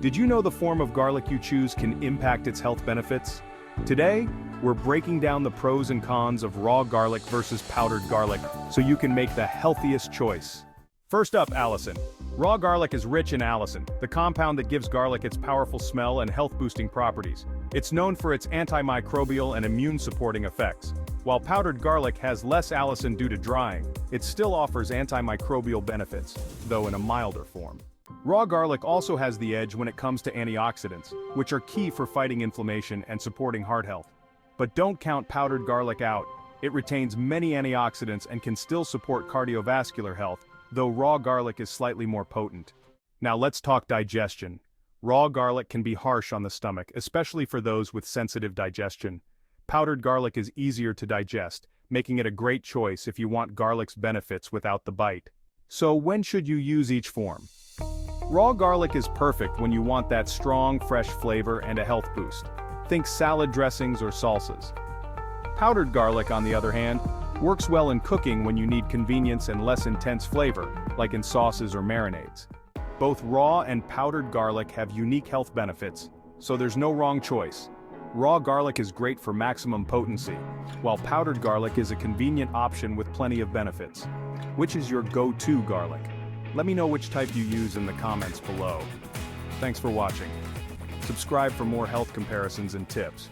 Did you know the form of garlic you choose can impact its health benefits? Today, we're breaking down the pros and cons of raw garlic versus powdered garlic so you can make the healthiest choice. First up, allicin. Raw garlic is rich in allicin, the compound that gives garlic its powerful smell and health-boosting properties. It's known for its antimicrobial and immune-supporting effects. While powdered garlic has less allicin due to drying, it still offers antimicrobial benefits, though in a milder form. Raw garlic also has the edge when it comes to antioxidants, which are key for fighting inflammation and supporting heart health. But don't count powdered garlic out. It retains many antioxidants and can still support cardiovascular health, though raw garlic is slightly more potent. Now let's talk digestion. Raw garlic can be harsh on the stomach, especially for those with sensitive digestion. Powdered garlic is easier to digest, making it a great choice if you want garlic's benefits without the bite. So when should you use each form? Raw garlic is perfect when you want that strong, fresh flavor and a health boost. Think salad dressings or salsas. Powdered garlic, on the other hand, works well in cooking when you need convenience and less intense flavor, like in sauces or marinades. Both raw and powdered garlic have unique health benefits, so there's no wrong choice. Raw garlic is great for maximum potency, while powdered garlic is a convenient option with plenty of benefits. Which is your go-to garlic? Let me know which type you use in the comments below. Thanks for watching. Subscribe for more health comparisons and tips.